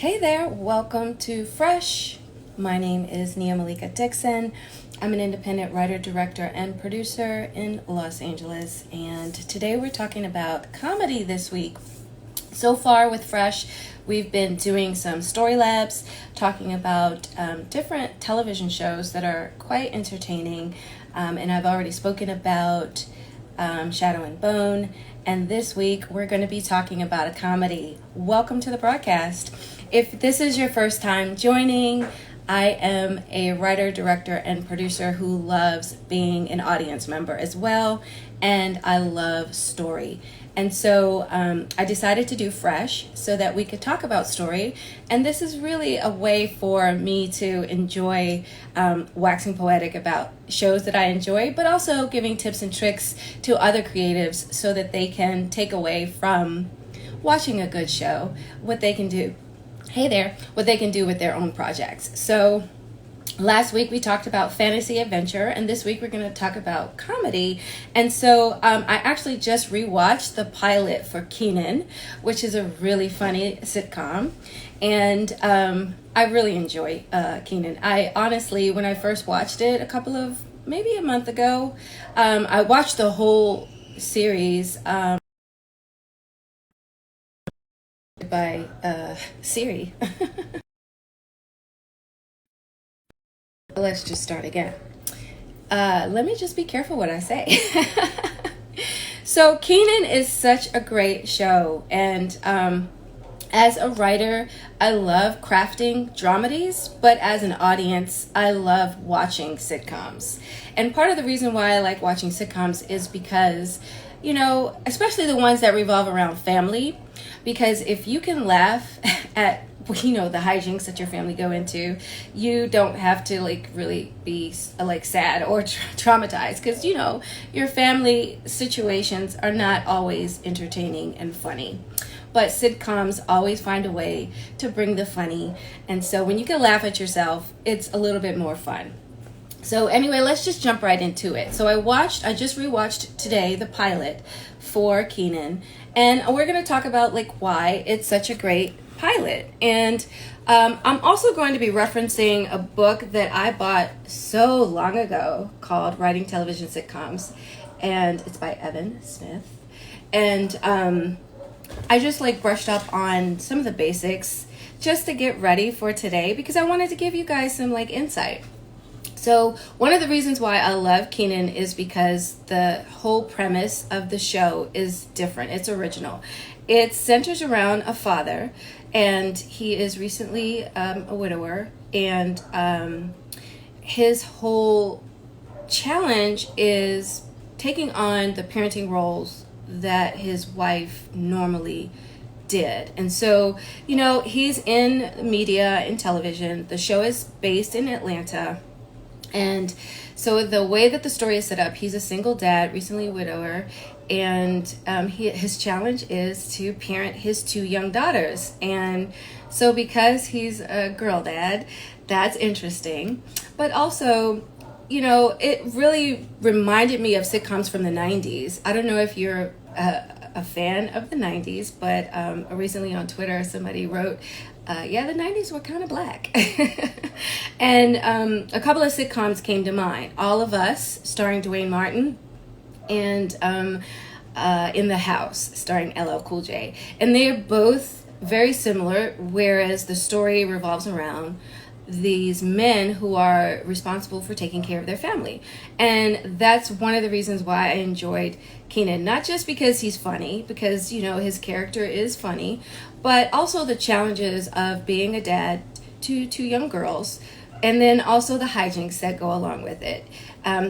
Hey there, welcome to Fresh. My name is Nia Malika Dixon. I'm an independent writer, director, and producer in Los Angeles. And today we're talking about comedy this week. So far with Fresh, we've been doing some story labs, talking about different television shows that are quite entertaining. And I've already spoken about Shadow and Bone. And this week we're going to be talking about a comedy. Welcome to the broadcast. If this is your first time joining, I am a writer, director, and producer who loves being an audience member as well. And I love story. And so I decided to do Fresh so that we could talk about story. And this is really a way for me to enjoy waxing poetic about shows that I enjoy, but also giving tips and tricks to other creatives so that they can take away from watching a good show what they can do. Hey there, what they can do with their own projects. So last week we talked about fantasy adventure, and this week we're going to talk about comedy. And so I actually just rewatched the pilot for Kenan, which is a really funny sitcom. And I really enjoy Kenan. I honestly, when I first watched it maybe a month ago, I watched the whole series by Siri. Let's just start again. Let me just be careful what I say. So Kenan is such a great show, and as a writer, I love crafting dramedies, but as an audience, I love watching sitcoms. And part of the reason why I like watching sitcoms is because, especially the ones that revolve around family, because if you can laugh at the hijinks that your family go into, you don't have to really be sad or traumatized, because your family situations are not always entertaining and funny, but sitcoms always find a way to bring the funny. And so when you can laugh at yourself, it's a little bit more fun. So anyway, let's just jump right into it. So I just rewatched today the pilot for Kenan, and we're going to talk about why it's such a great pilot. And I'm also going to be referencing a book that I bought so long ago called Writing Television Sitcoms, and it's by Evan Smith. And I just brushed up on some of the basics just to get ready for today, because I wanted to give you guys some insight. So one of the reasons why I love Kenan is because the whole premise of the show is different. It's original. It centers around a father, and he is recently a widower, and his whole challenge is taking on the parenting roles that his wife normally did. And so, he's in media, in television. The show is based in Atlanta. And so the way that the story is set up, he's a single dad, recently a widower, and his challenge is to parent his two young daughters. And so because he's a girl dad, that's interesting. But also, it really reminded me of sitcoms from the 90s. I don't know if you're a fan of the 90s, but recently on Twitter somebody wrote, the 90s were kind of black. And a couple of sitcoms came to mind. All of Us, starring Dwayne Martin, and In the House, starring LL Cool J. And they're both very similar, whereas the story revolves around these men who are responsible for taking care of their family. And that's one of the reasons why I enjoyed Kenan, not just because he's funny, because his character is funny, but also the challenges of being a dad to two young girls, and then also the hijinks that go along with it.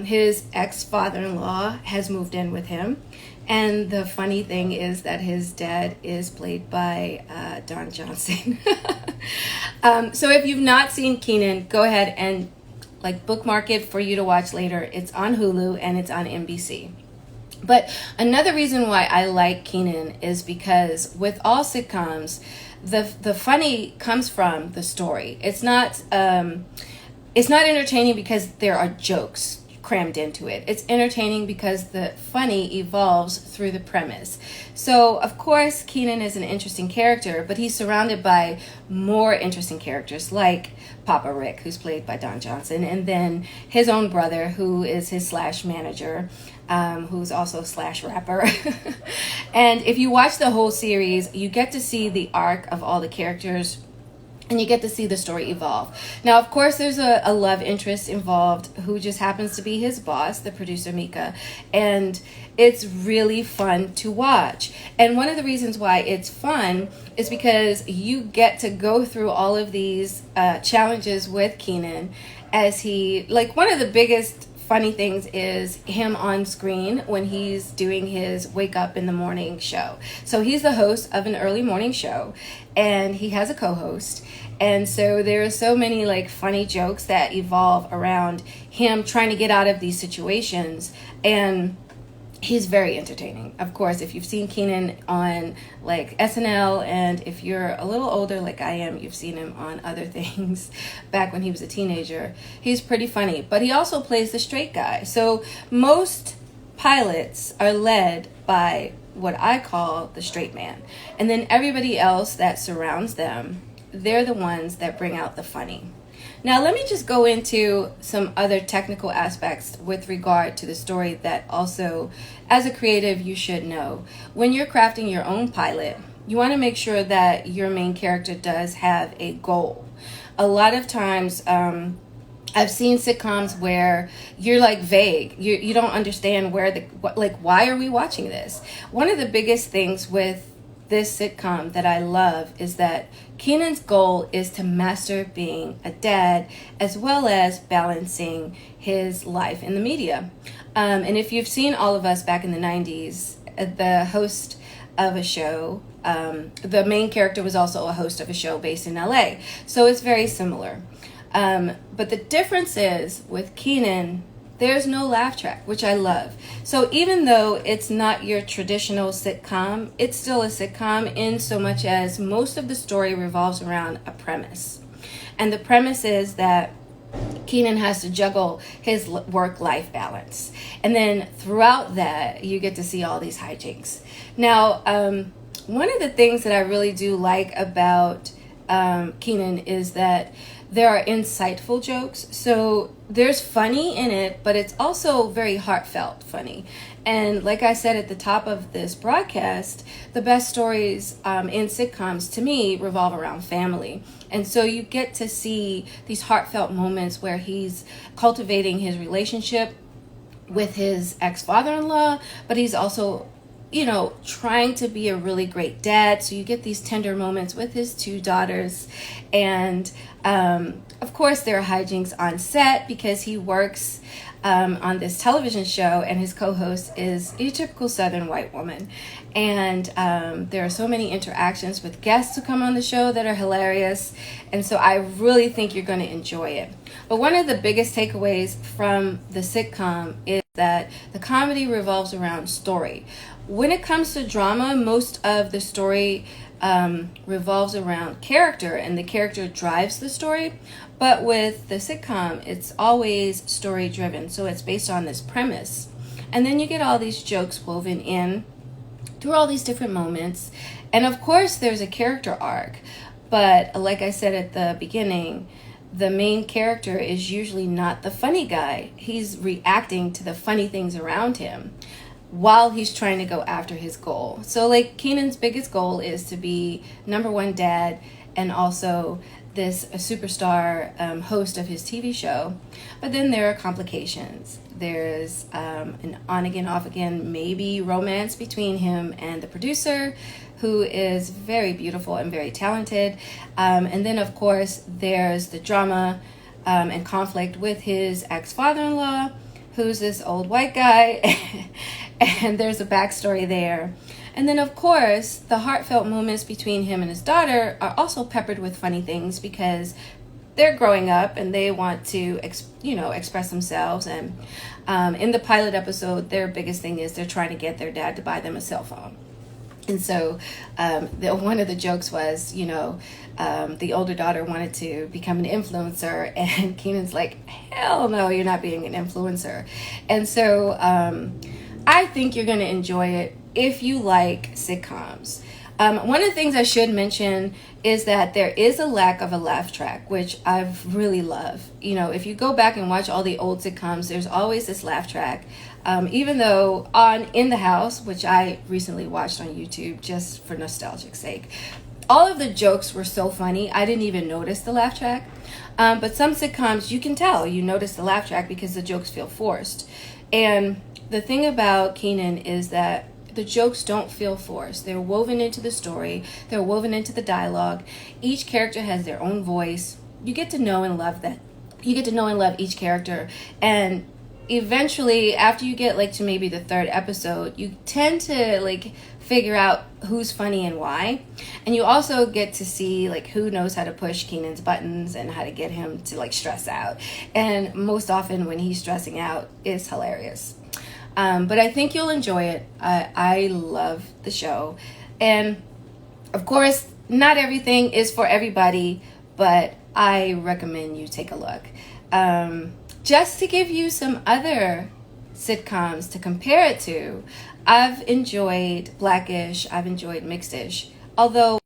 His ex-father-in-law has moved in with him, and the funny thing is that his dad is played by Don Johnson. So if you've not seen Kenan, go ahead and bookmark it for you to watch later. It's on Hulu and it's on NBC. But another reason why I like Kenan is because with all sitcoms, the funny comes from the story. It's not entertaining because there are jokes, crammed into it. It's entertaining because the funny evolves through the premise. So, of course, Kenan is an interesting character, but he's surrounded by more interesting characters like Papa Rick, who's played by Don Johnson, and then his own brother, who is his slash manager, who's also slash rapper. And if you watch the whole series, you get to see the arc of all the characters, and you get to see the story evolve. Now, of course, there's a love interest involved who just happens to be his boss, the producer Mika, and it's really fun to watch. And one of the reasons why it's fun is because you get to go through all of these challenges with Kenan as he, like, one of the biggest funny things is him on screen when he's doing his wake up in the morning show. So he's the host of an early morning show, and he has a co-host. And so there are so many like funny jokes that evolve around him trying to get out of these situations, and he's very entertaining. Of course, if you've seen Kenan on like SNL, and if you're a little older like I am, you've seen him on other things back when he was a teenager. He's pretty funny, but he also plays the straight guy. So most pilots are led by what I call the straight man. And then everybody else that surrounds them, they're the ones that bring out the funny. Now, let me just go into some other technical aspects with regard to the story that also, as a creative, you should know. When you're crafting your own pilot, you want to make sure that your main character does have a goal. A lot of times, I've seen sitcoms where you're like vague. You don't understand why are we watching this? One of the biggest things with this sitcom that I love is that Kenan's goal is to master being a dad as well as balancing his life in the media. And if you've seen All of Us back in the 90s, the host of a show, the main character was also a host of a show based in LA. So it's very similar. But the difference is with Kenan, there's no laugh track, which I love. So even though it's not your traditional sitcom, it's still a sitcom in so much as most of the story revolves around a premise. And the premise is that Kenan has to juggle his work-life balance. And then throughout that, you get to see all these hijinks. Now, one of the things that I really do like about Kenan is that there are insightful jokes. So there's funny in it, but it's also very heartfelt funny. And like I said at the top of this broadcast, the best stories in sitcoms to me revolve around family. And so you get to see these heartfelt moments where he's cultivating his relationship with his ex-father-in-law, but he's also, trying to be a really great dad. So you get these tender moments with his two daughters. And of course, there are hijinks on set because he works on this television show, and his co-host is a typical Southern white woman. And there are so many interactions with guests who come on the show that are hilarious. And so I really think you're going to enjoy it. But one of the biggest takeaways from the sitcom is that the comedy revolves around story. When it comes to drama, most of the story revolves around character, and the character drives the story. But with the sitcom, it's always story driven. So it's based on this premise. And then you get all these jokes woven in through all these different moments. And of course, there's a character arc. But like I said at the beginning, the main character is usually not the funny guy. He's reacting to the funny things around him while he's trying to go after his goal. So like Kenan's biggest goal is to be number one dad and also this superstar host of his TV show. But then there are complications. There's an on again, off again, maybe romance between him and the producer, who is very beautiful and very talented. And then of course there's the drama and conflict with his ex-father-in-law, who's this old white guy. And there's a backstory there. And then, of course, the heartfelt moments between him and his daughter are also peppered with funny things because they're growing up and they want to, express themselves. And in the pilot episode, their biggest thing is they're trying to get their dad to buy them a cell phone. And so one of the jokes was, the older daughter wanted to become an influencer, and Kenan's like, hell no, you're not being an influencer. And so I think you're going to enjoy it if you like sitcoms. One of the things I should mention is that there is a lack of a laugh track, which I really love. If you go back and watch all the old sitcoms, there's always this laugh track. Even though on In the House, which I recently watched on YouTube just for nostalgic sake, all of the jokes were so funny, I didn't even notice the laugh track. But some sitcoms, you can tell, you notice the laugh track because the jokes feel forced. And the thing about Kenan is that the jokes don't feel forced. They're woven into the story. They're woven into the dialogue. Each character has their own voice. You get to know and love that. You get to know and love each character. And eventually, after you get to maybe the third episode, you tend to figure out who's funny and why. And you also get to see who knows how to push Kenan's buttons and how to get him to stress out. And most often when he's stressing out, it's hilarious. But I think you'll enjoy it. I love the show. And of course, not everything is for everybody, but I recommend you take a look. Just to give you some other sitcoms to compare it to, I've enjoyed Blackish, I've enjoyed Mixedish, although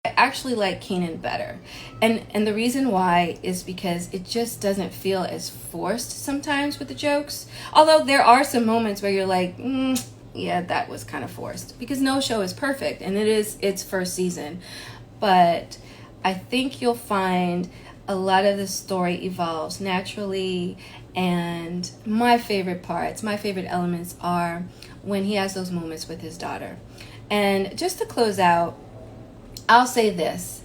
I actually like Kenan better. And the reason why is because it just doesn't feel as forced sometimes with the jokes. Although there are some moments where you're like, yeah, that was kind of forced. Because no show is perfect, and it is its first season. But I think you'll find a lot of the story evolves naturally, and my favorite elements are when he has those moments with his daughter. And just to close out, I'll say this.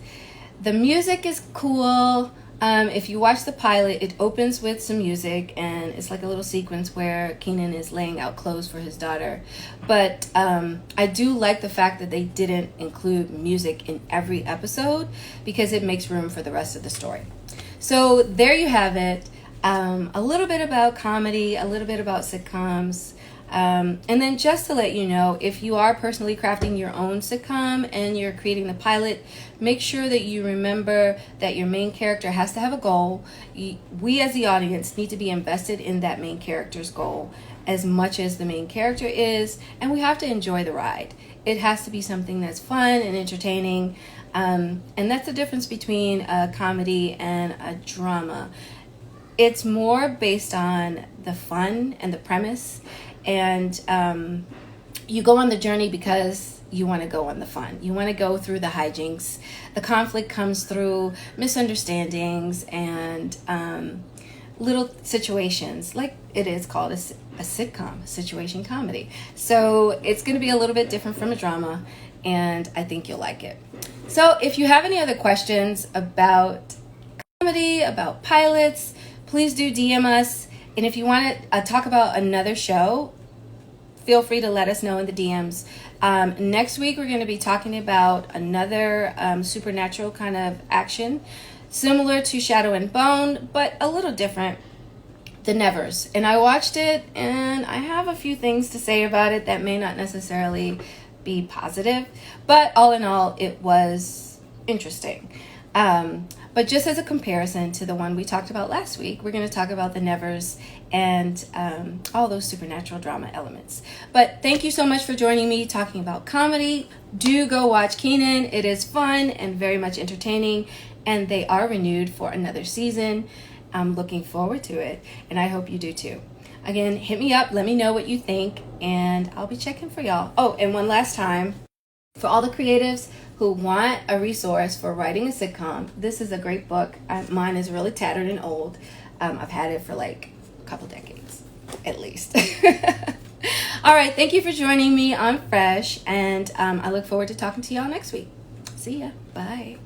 The music is cool. If you watch the pilot, it opens with some music, and it's like a little sequence where Kenan is laying out clothes for his daughter. But I do like the fact that they didn't include music in every episode because it makes room for the rest of the story. So there you have it. A little bit about comedy, a little bit about sitcoms. And then just to let you know, if you are personally crafting your own sitcom and you're creating the pilot, make sure that you remember that your main character has to have a goal. We as the audience need to be invested in that main character's goal as much as the main character is, and we have to enjoy the ride. It has to be something that's fun and entertaining, and that's the difference between a comedy and a drama. It's more based on the fun and the premise, and you go on the journey because you want to go on the fun. You want to go through the hijinks. The conflict comes through misunderstandings and little situations, like it is called a sitcom, situation comedy. So it's going to be a little bit different from a drama, and I think you'll like it. So if you have any other questions about comedy, about pilots, please do DM us. And if you want to talk about another show, feel free to let us know in the DMs. Next week, we're going to be talking about another supernatural kind of action, similar to Shadow and Bone, but a little different. The Nevers. And I watched it, and I have a few things to say about it that may not necessarily be positive. But all in all, it was interesting. But just as a comparison to the one we talked about last week, we're going to talk about the Nevers and all those supernatural drama elements. But thank you so much for joining me talking about comedy. Do go watch Kenan. It is fun and very much entertaining, and they are renewed for another season. I'm looking forward to it, and I hope you do too. Again, hit me up. Let me know what you think, and I'll be checking for y'all. Oh, and one last time, for all the creatives who want a resource for writing a sitcom, this is a great book. Mine is really tattered and old. I've had it for like a couple decades, at least. All right, thank you for joining me on Fresh, and I look forward to talking to y'all next week. See ya. Bye.